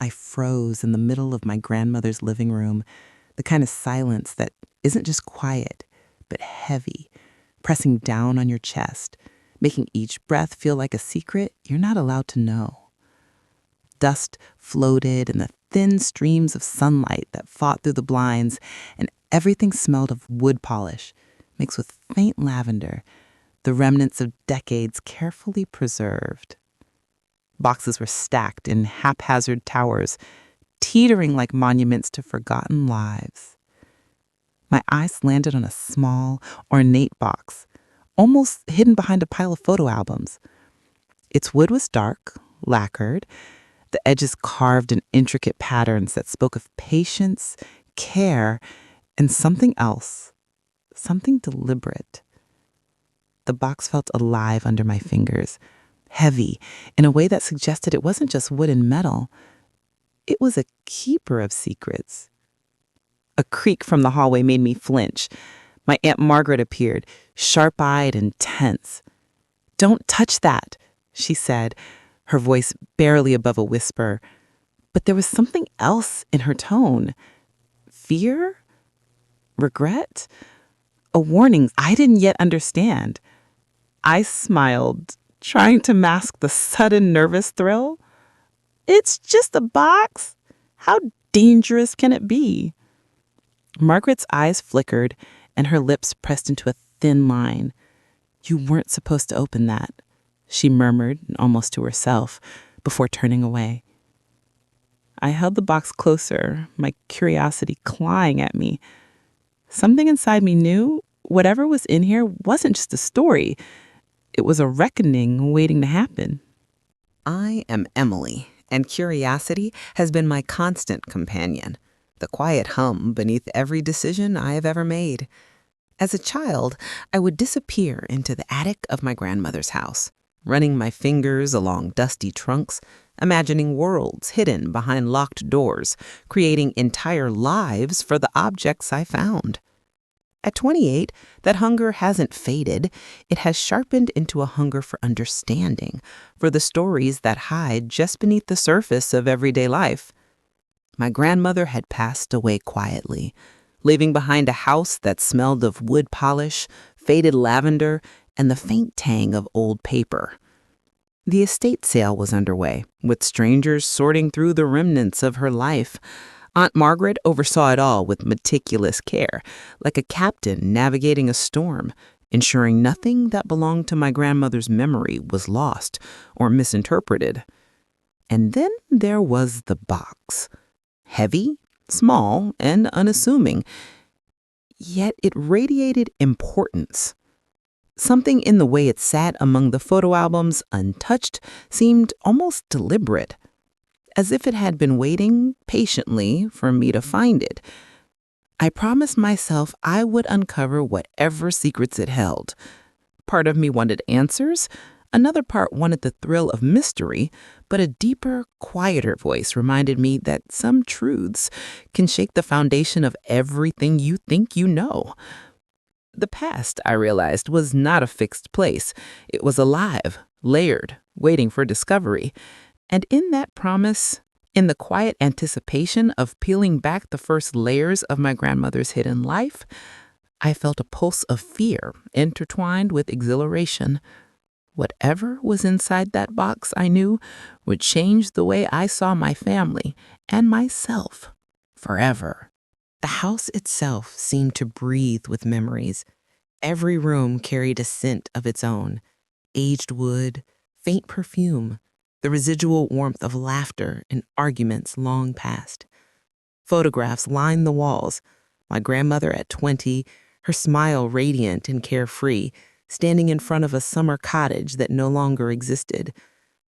I froze in the middle of my grandmother's living room, the kind of silence that isn't just quiet, but heavy, pressing down on your chest, making each breath feel like a secret you're not allowed to know. Dust floated in the thin streams of sunlight that fought through the blinds, and everything smelled of wood polish, mixed with faint lavender, the remnants of decades carefully preserved. Boxes were stacked in haphazard towers, teetering like monuments to forgotten lives. My eyes landed on a small, ornate box, almost hidden behind a pile of photo albums. Its wood was dark, lacquered, the edges carved in intricate patterns that spoke of patience, care, and something else, something deliberate. The box felt alive under my fingers, heavy in a way that suggested it wasn't just wood and metal. It was a keeper of secrets. A creak from the hallway made me flinch. My Aunt Margaret appeared, sharp-eyed and tense. "Don't touch that," she said, her voice barely above a whisper. But there was something else in her tone. Fear? Regret? A warning I didn't yet understand. I smiled, trying to mask the sudden nervous thrill. "It's just a box. How dangerous can it be?" Margaret's eyes flickered, and her lips pressed into a thin line. "You weren't supposed to open that," she murmured, almost to herself, before turning away. I held the box closer, my curiosity clawing at me. Something inside me knew whatever was in here wasn't just a story. It was a reckoning waiting to happen. I am Emily, and curiosity has been my constant companion, the quiet hum beneath every decision I have ever made. As a child, I would disappear into the attic of my grandmother's house, running my fingers along dusty trunks, imagining worlds hidden behind locked doors, creating entire lives for the objects I found. At 28, that hunger hasn't faded. It has sharpened into a hunger for understanding, for the stories that hide just beneath the surface of everyday life. My grandmother had passed away quietly, leaving behind a house that smelled of wood polish, faded lavender, and the faint tang of old paper. The estate sale was underway, with strangers sorting through the remnants of her life. Aunt Margaret oversaw it all with meticulous care, like a captain navigating a storm, ensuring nothing that belonged to my grandmother's memory was lost or misinterpreted. And then there was the box. Heavy, small, and unassuming. Yet it radiated importance. Something in the way it sat among the photo albums, untouched, seemed almost deliberate, as if it had been waiting patiently for me to find it. I promised myself I would uncover whatever secrets it held. Part of me wanted answers, another part wanted the thrill of mystery, but a deeper, quieter voice reminded me that some truths can shake the foundation of everything you think you know. The past, I realized, was not a fixed place. It was alive, layered, waiting for discovery. And in that promise, in the quiet anticipation of peeling back the first layers of my grandmother's hidden life, I felt a pulse of fear intertwined with exhilaration. Whatever was inside that box, I knew, would change the way I saw my family and myself forever. The house itself seemed to breathe with memories. Every room carried a scent of its own: aged wood, faint perfume, the residual warmth of laughter and arguments long past. Photographs lined the walls. My grandmother at 20, her smile radiant and carefree, standing in front of a summer cottage that no longer existed.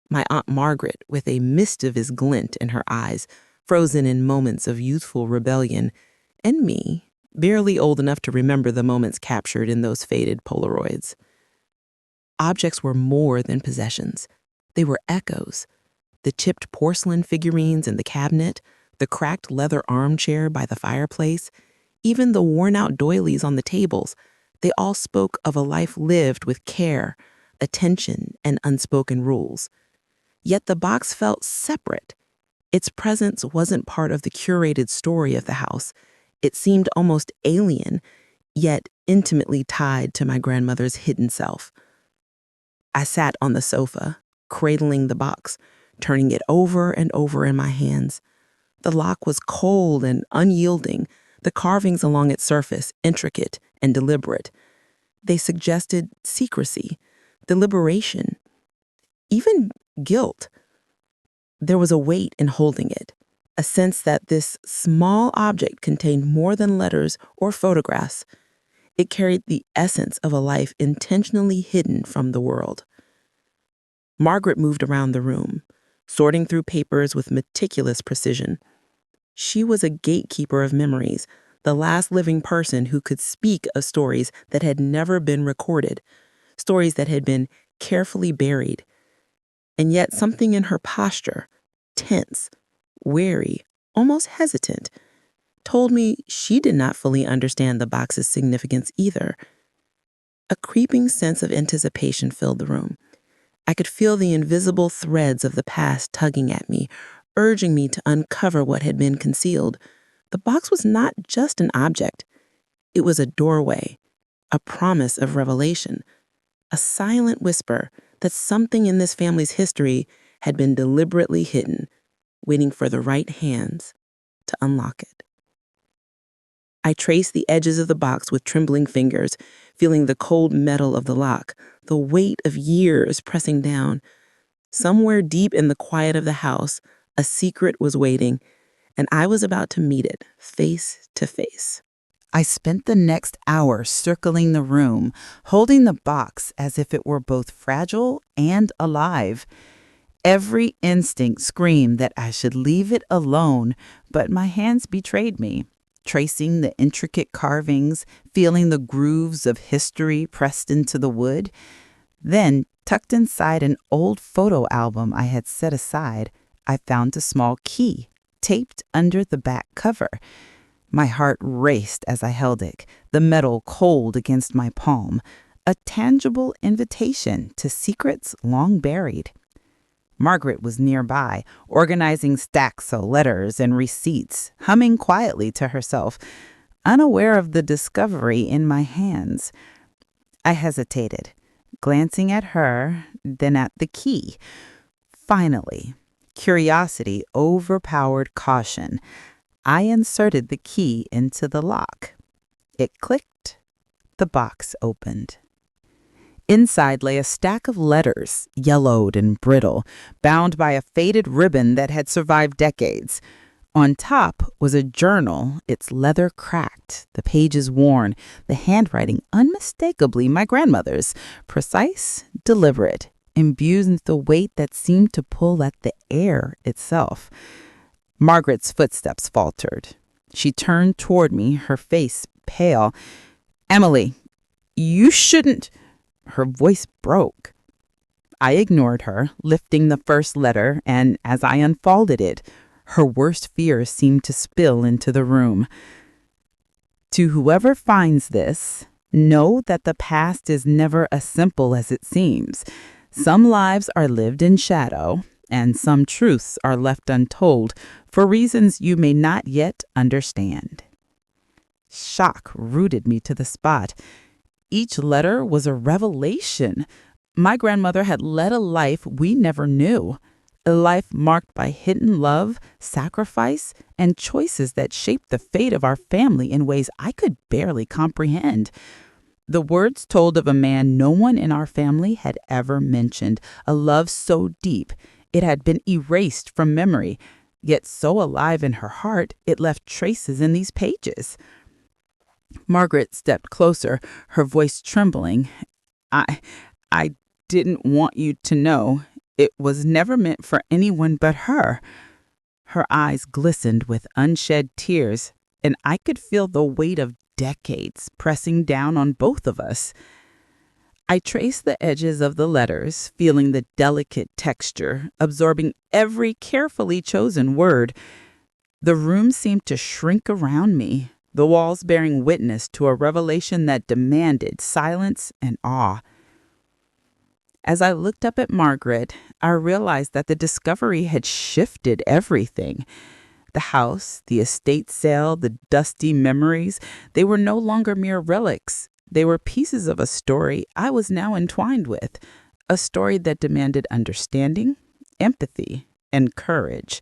My Aunt Margaret with a mischievous glint in her eyes, frozen in moments of youthful rebellion, and me, barely old enough to remember the moments captured in those faded Polaroids. Objects were more than possessions. They were echoes. The chipped porcelain figurines in the cabinet, the cracked leather armchair by the fireplace, even the worn-out doilies on the tables, they all spoke of a life lived with care, attention, and unspoken rules. Yet the box felt separate. Its presence wasn't part of the curated story of the house. It seemed almost alien, yet intimately tied to my grandmother's hidden self. I sat on the sofa, cradling the box, turning it over and over in my hands. The lock was cold and unyielding, the carvings along its surface intricate and deliberate. They suggested secrecy, deliberation, even guilt. There was a weight in holding it, a sense that this small object contained more than letters or photographs. It carried the essence of a life intentionally hidden from the world. Margaret moved around the room, sorting through papers with meticulous precision. She was a gatekeeper of memories, the last living person who could speak of stories that had never been recorded, stories that had been carefully buried. And yet something in her posture, tense, wary, almost hesitant, told me she did not fully understand the box's significance either. A creeping sense of anticipation filled the room. I could feel the invisible threads of the past tugging at me, urging me to uncover what had been concealed. The box was not just an object. It was a doorway, a promise of revelation, a silent whisper that something in this family's history had been deliberately hidden, waiting for the right hands to unlock it. I traced the edges of the box with trembling fingers, feeling the cold metal of the lock, the weight of years pressing down. Somewhere deep in the quiet of the house, a secret was waiting, and I was about to meet it face to face. I spent the next hour circling the room, holding the box as if it were both fragile and alive. Every instinct screamed that I should leave it alone, but my hands betrayed me. Tracing the intricate carvings, feeling the grooves of history pressed into the wood. Then, tucked inside an old photo album I had set aside, I found a small key, taped under the back cover. My heart raced as I held it, the metal cold against my palm, a tangible invitation to secrets long buried. Margaret was nearby, organizing stacks of letters and receipts, humming quietly to herself, unaware of the discovery in my hands. I hesitated, glancing at her, then at the key. Finally, curiosity overpowered caution. I inserted the key into the lock. It clicked. The box opened. Inside lay a stack of letters, yellowed and brittle, bound by a faded ribbon that had survived decades. On top was a journal, its leather cracked, the pages worn, the handwriting unmistakably my grandmother's, precise, deliberate, imbued with the weight that seemed to pull at the air itself. Margaret's footsteps faltered. She turned toward me, her face pale. "Emily, you shouldn't..." Her voice broke. I ignored her, lifting the first letter, and as I unfolded it, her worst fears seemed to spill into the room. "To whoever finds this, know that the past is never as simple as it seems. Some lives are lived in shadow, and some truths are left untold for reasons you may not yet understand." Shock rooted me to the spot. Each letter was a revelation. My grandmother had led a life we never knew, a life marked by hidden love, sacrifice, and choices that shaped the fate of our family in ways I could barely comprehend. The words told of a man no one in our family had ever mentioned, a love so deep it had been erased from memory, yet so alive in her heart it left traces in these pages. Margaret stepped closer, her voice trembling. I didn't want you to know. It was never meant for anyone but her." Her eyes glistened with unshed tears, and I could feel the weight of decades pressing down on both of us. I traced the edges of the letters, feeling the delicate texture, absorbing every carefully chosen word. The room seemed to shrink around me, the walls bearing witness to a revelation that demanded silence and awe. As I looked up at Margaret, I realized that the discovery had shifted everything. The house, the estate sale, the dusty memories, they were no longer mere relics. They were pieces of a story I was now entwined with, a story that demanded understanding, empathy, and courage.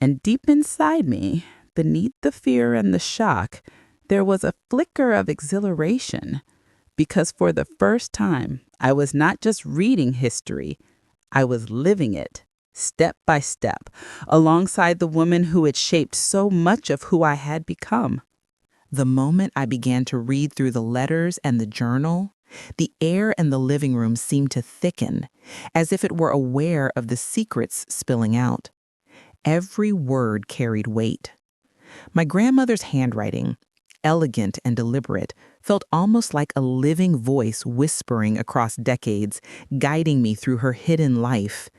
And deep inside me, beneath the fear and the shock, there was a flicker of exhilaration. Because for the first time, I was not just reading history, I was living it, step by step, alongside the woman who had shaped so much of who I had become. The moment I began to read through the letters and the journal, the air in the living room seemed to thicken, as if it were aware of the secrets spilling out. Every word carried weight. My grandmother's handwriting, elegant and deliberate, felt almost like a living voice whispering across decades, guiding me through her hidden life.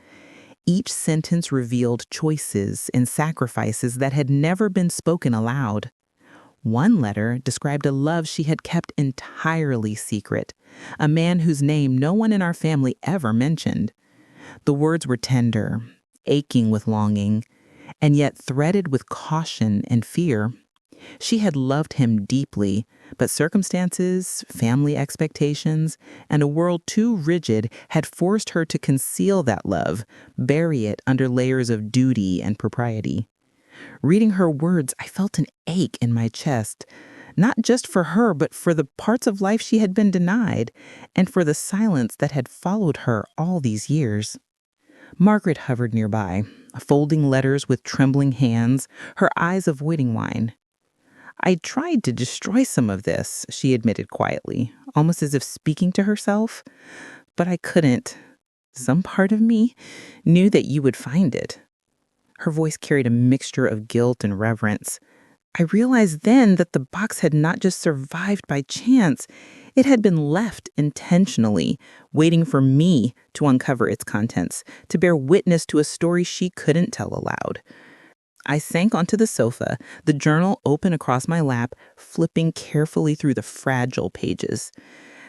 Each sentence revealed choices and sacrifices that had never been spoken aloud. One letter described a love she had kept entirely secret, a man whose name no one in our family ever mentioned. The words were tender, aching with longing, and yet threaded with caution and fear. She had loved him deeply, but circumstances, family expectations, and a world too rigid had forced her to conceal that love, bury it under layers of duty and propriety. Reading her words, I felt an ache in my chest, not just for her, but for the parts of life she had been denied, and for the silence that had followed her all these years. Margaret hovered nearby, folding letters with trembling hands, her eyes avoiding mine. I tried to destroy some of this, she admitted quietly, almost as if speaking to herself, but I couldn't. Some part of me knew that you would find it. Her voice carried a mixture of guilt and reverence. I realized then that the box had not just survived by chance, it had been left intentionally, waiting for me to uncover its contents, to bear witness to a story she couldn't tell aloud. I sank onto the sofa, the journal open across my lap, flipping carefully through the fragile pages.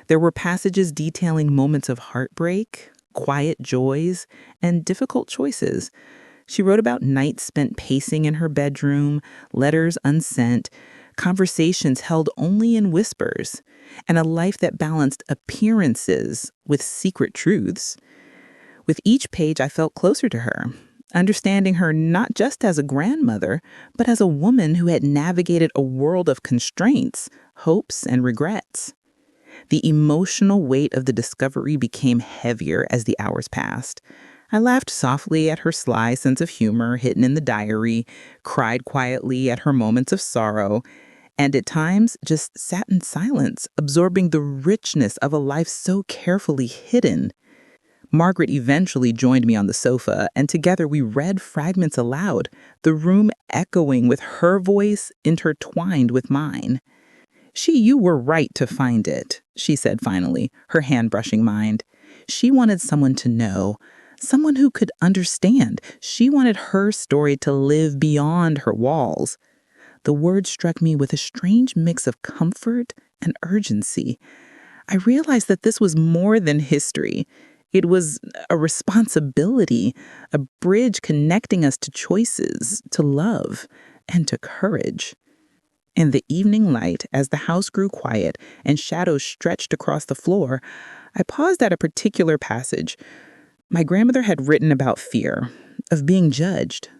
There were passages detailing moments of heartbreak, quiet joys, and difficult choices. She wrote about nights spent pacing in her bedroom, letters unsent, conversations held only in whispers, and a life that balanced appearances with secret truths. With each page, I felt closer to her, understanding her not just as a grandmother, but as a woman who had navigated a world of constraints, hopes, and regrets. The emotional weight of the discovery became heavier as the hours passed. I laughed softly at her sly sense of humor hidden in the diary, cried quietly at her moments of sorrow, and at times just sat in silence, absorbing the richness of a life so carefully hidden. Margaret eventually joined me on the sofa, and together we read fragments aloud, the room echoing with her voice intertwined with mine. You were right to find it," she said finally, her hand brushing mine. She wanted someone to know, someone who could understand. She wanted her story to live beyond her walls. The words struck me with a strange mix of comfort and urgency. I realized that this was more than history. It was a responsibility, a bridge connecting us to choices, to love, and to courage. In the evening light, as the house grew quiet and shadows stretched across the floor, I paused at a particular passage. My grandmother had written about fear, of being judged,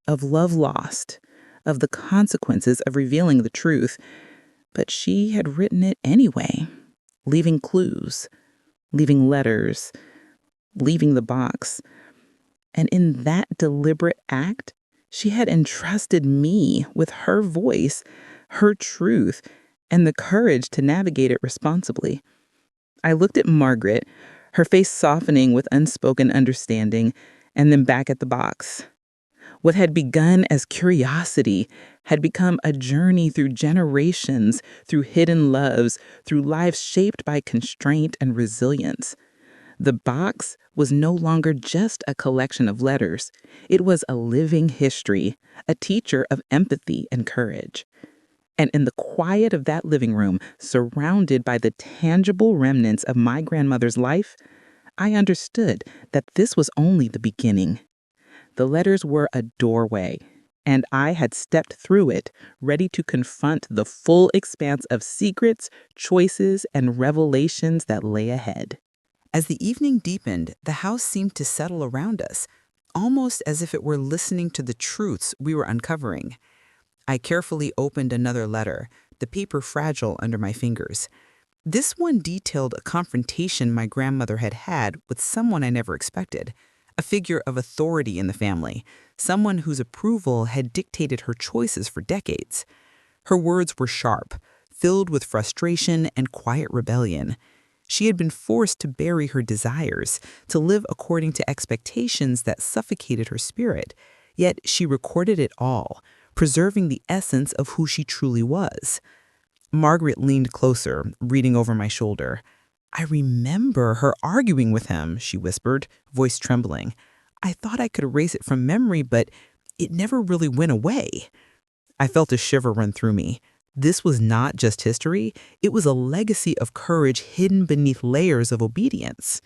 of love lost, of the consequences of revealing the truth, but she had written it anyway, leaving clues, leaving letters, leaving the box. And in that deliberate act, she had entrusted me with her voice, her truth, and the courage to navigate it responsibly. I looked at Margaret, her face softening with unspoken understanding, and then back at the box. What had begun as curiosity had become a journey through generations, through hidden loves, through lives shaped by constraint and resilience. The box was no longer just a collection of letters. It was a living history, a teacher of empathy and courage. And in the quiet of that living room, surrounded by the tangible remnants of my grandmother's life, I understood that this was only the beginning. The letters were a doorway, and I had stepped through it, ready to confront the full expanse of secrets, choices, and revelations that lay ahead. As the evening deepened, the house seemed to settle around us, almost as if it were listening to the truths we were uncovering. I carefully opened another letter, the paper fragile under my fingers. This one detailed a confrontation my grandmother had had with someone I never expected, a figure of authority in the family, someone whose approval had dictated her choices for decades. Her words were sharp, filled with frustration and quiet rebellion. She had been forced to bury her desires, to live according to expectations that suffocated her spirit, yet she recorded it all, preserving the essence of who she truly was. Margaret leaned closer, reading over my shoulder. "I remember her arguing with him," she whispered, voice trembling. "I thought I could erase it from memory, but it never really went away." I felt a shiver run through me. This was not just history, it was a legacy of courage hidden beneath layers of obedience.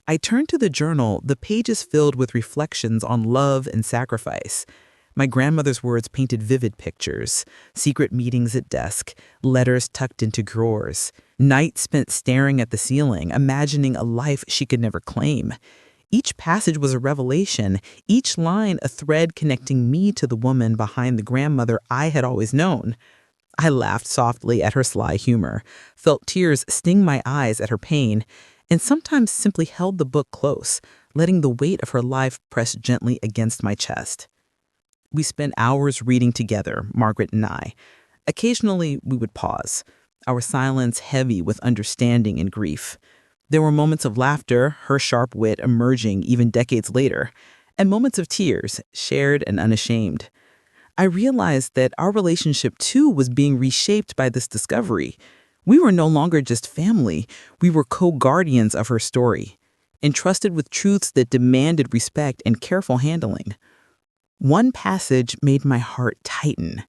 I turned to the journal, the pages filled with reflections on love and sacrifice. My grandmother's words painted vivid pictures: secret meetings at desk, letters tucked into drawers, nights spent staring at the ceiling, imagining a life she could never claim. Each passage was a revelation, each line a thread connecting me to the woman behind the grandmother I had always known. I laughed softly at her sly humor, felt tears sting my eyes at her pain, and sometimes simply held the book close, letting the weight of her life press gently against my chest. We spent hours reading together, Margaret and I. Occasionally, we would pause, our silence heavy with understanding and grief. There were moments of laughter, her sharp wit emerging even decades later, and moments of tears, shared and unashamed. I realized that our relationship, too, was being reshaped by this discovery. We were no longer just family, we were co-guardians of her story, entrusted with truths that demanded respect and careful handling. One passage made my heart tighten.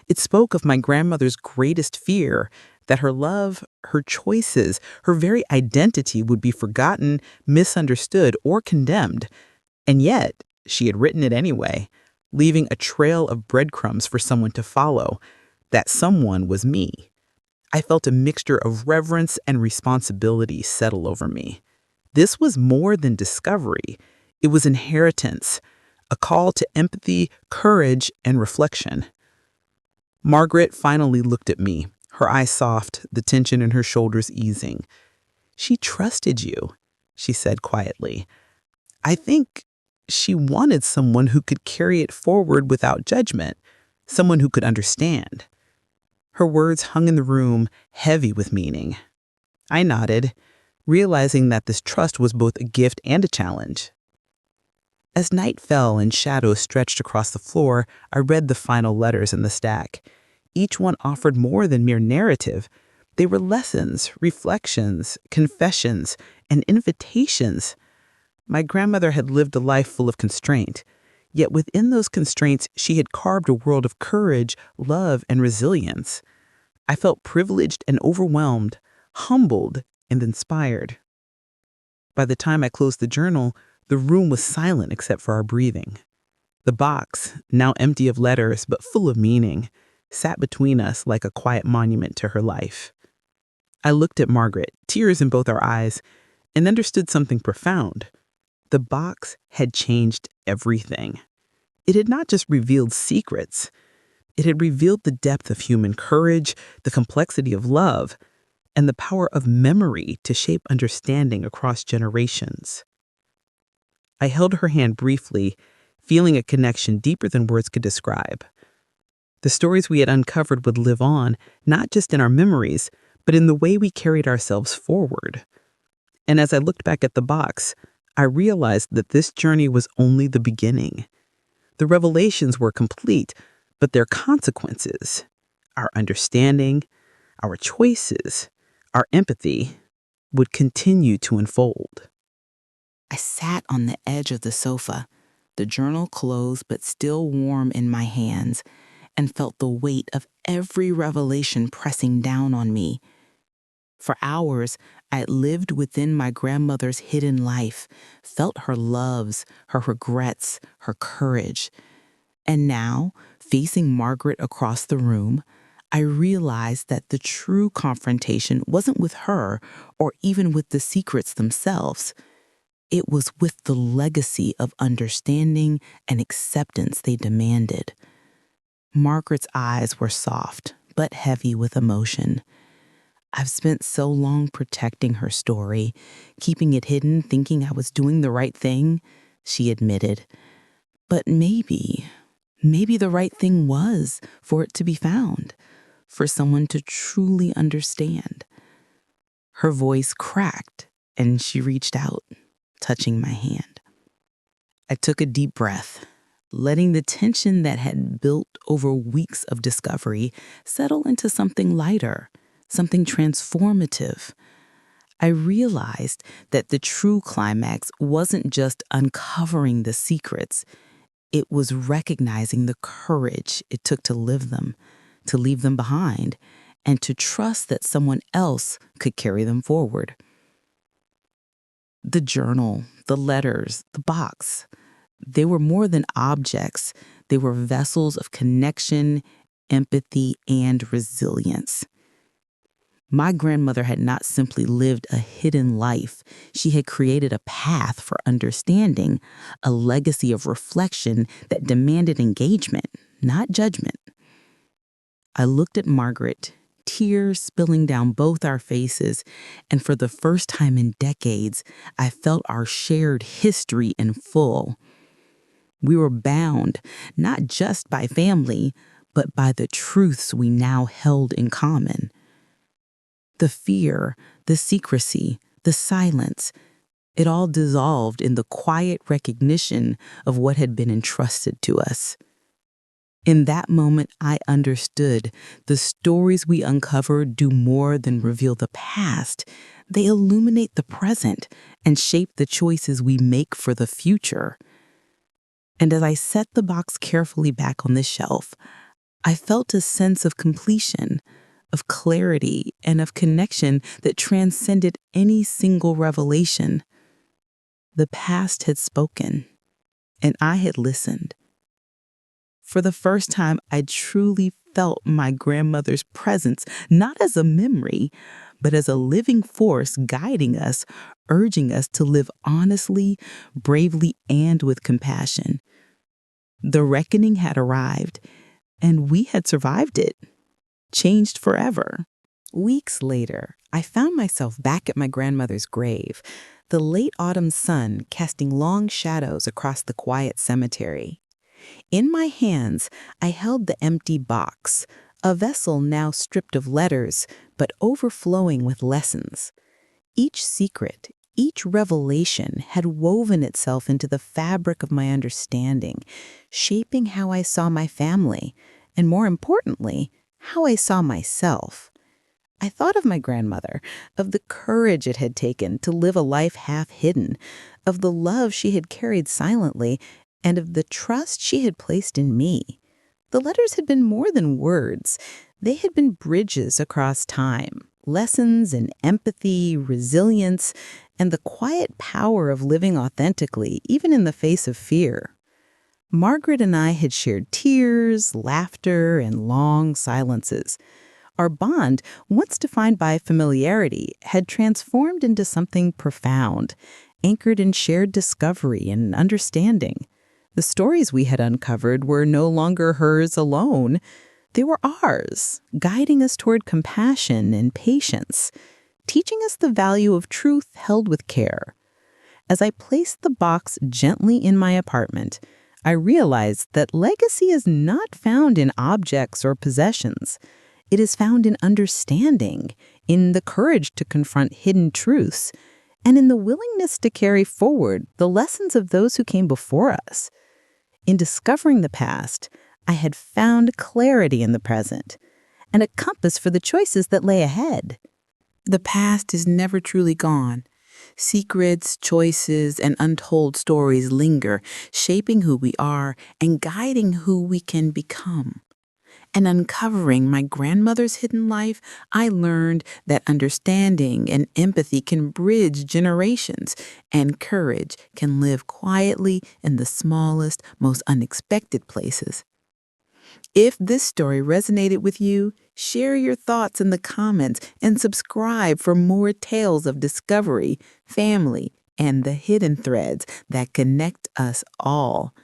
It spoke of my grandmother's greatest fear, that her love, her choices, her very identity would be forgotten, misunderstood, or condemned. And yet, she had written it anyway, leaving a trail of breadcrumbs for someone to follow. That someone was me. I felt a mixture of reverence and responsibility settle over me. This was more than discovery. It was inheritance, a call to empathy, courage, and reflection. Margaret finally looked at me, her eyes soft, the tension in her shoulders easing. "She trusted you," she said quietly. "I think she wanted someone who could carry it forward without judgment, someone who could understand." Her words hung in the room, heavy with meaning. I nodded, realizing that this trust was both a gift and a challenge. As night fell and shadows stretched across the floor, I read the final letters in the stack. Each one offered more than mere narrative. They were lessons, reflections, confessions, and invitations. My grandmother had lived a life full of constraint, yet within those constraints she had carved a world of courage, love, and resilience. I felt privileged and overwhelmed, humbled and inspired. By the time I closed the journal, the room was silent except for our breathing. The box, now empty of letters but full of meaning, sat between us like a quiet monument to her life. I looked at Margaret, tears in both our eyes, and understood something profound. The box had changed everything. It had not just revealed secrets. It had revealed the depth of human courage, the complexity of love, and the power of memory to shape understanding across generations. I held her hand briefly, feeling a connection deeper than words could describe. The stories we had uncovered would live on, not just in our memories, but in the way we carried ourselves forward. And as I looked back at the box, I realized that this journey was only the beginning. The revelations were complete, but their consequences, our understanding, our choices, our empathy, would continue to unfold. I sat on the edge of the sofa, the journal closed but still warm in my hands, and felt the weight of every revelation pressing down on me. For hours, I lived within my grandmother's hidden life, felt her loves, her regrets, her courage. And now, facing Margaret across the room, I realized that the true confrontation wasn't with her or even with the secrets themselves. It was with the legacy of understanding and acceptance they demanded. Margaret's eyes were soft, but heavy with emotion. I've spent so long protecting her story, keeping it hidden, thinking I was doing the right thing, she admitted. But maybe the right thing was for it to be found, for someone to truly understand. Her voice cracked, and she reached out, touching my hand. I took a deep breath, letting the tension that had built over weeks of discovery settle into something lighter, something transformative. I realized that the true climax wasn't just uncovering the secrets, it was recognizing the courage it took to live them, to leave them behind, and to trust that someone else could carry them forward. The journal, the letters, the box, they were more than objects. They were vessels of connection, empathy, and resilience. My grandmother had not simply lived a hidden life. She had created a path for understanding, a legacy of reflection that demanded engagement, not judgment. I looked at Margaret, tears spilling down both our faces, and for the first time in decades, I felt our shared history in full. We were bound, not just by family, but by the truths we now held in common. The fear, the secrecy, the silence, it all dissolved in the quiet recognition of what had been entrusted to us. In that moment, I understood the stories we uncover do more than reveal the past. They illuminate the present and shape the choices we make for the future. And as I set the box carefully back on the shelf, I felt a sense of completion, of clarity, and of connection that transcended any single revelation. The past had spoken, and I had listened. For the first time, I truly felt my grandmother's presence, not as a memory, but as a living force guiding us, urging us to live honestly, bravely, and with compassion. The reckoning had arrived, and we had survived it, changed forever. Weeks later, I found myself back at my grandmother's grave, the late autumn sun casting long shadows across the quiet cemetery. In my hands, I held the empty box, a vessel now stripped of letters, but overflowing with lessons. Each secret, each revelation had woven itself into the fabric of my understanding, shaping how I saw my family, and more importantly, how I saw myself. I thought of my grandmother, of the courage it had taken to live a life half hidden, of the love she had carried silently, and of the trust she had placed in me. The letters had been more than words. They had been bridges across time, lessons in empathy, resilience, and the quiet power of living authentically, even in the face of fear. Margaret and I had shared tears, laughter, and long silences. Our bond, once defined by familiarity, had transformed into something profound, anchored in shared discovery and understanding. The stories we had uncovered were no longer hers alone. They were ours, guiding us toward compassion and patience, teaching us the value of truth held with care. As I placed the box gently in my apartment, I realized that legacy is not found in objects or possessions. It is found in understanding, in the courage to confront hidden truths, and in the willingness to carry forward the lessons of those who came before us. In discovering the past, I had found clarity in the present and a compass for the choices that lay ahead. The past is never truly gone. Secrets, choices, and untold stories linger, shaping who we are and guiding who we can become. And uncovering my grandmother's hidden life, I learned that understanding and empathy can bridge generations, and courage can live quietly in the smallest, most unexpected places. If this story resonated with you, share your thoughts in the comments and subscribe for more tales of discovery, family, and the hidden threads that connect us all.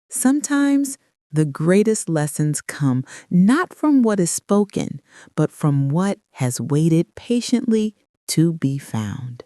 Sometimes the greatest lessons come not from what is spoken, but from what has waited patiently to be found.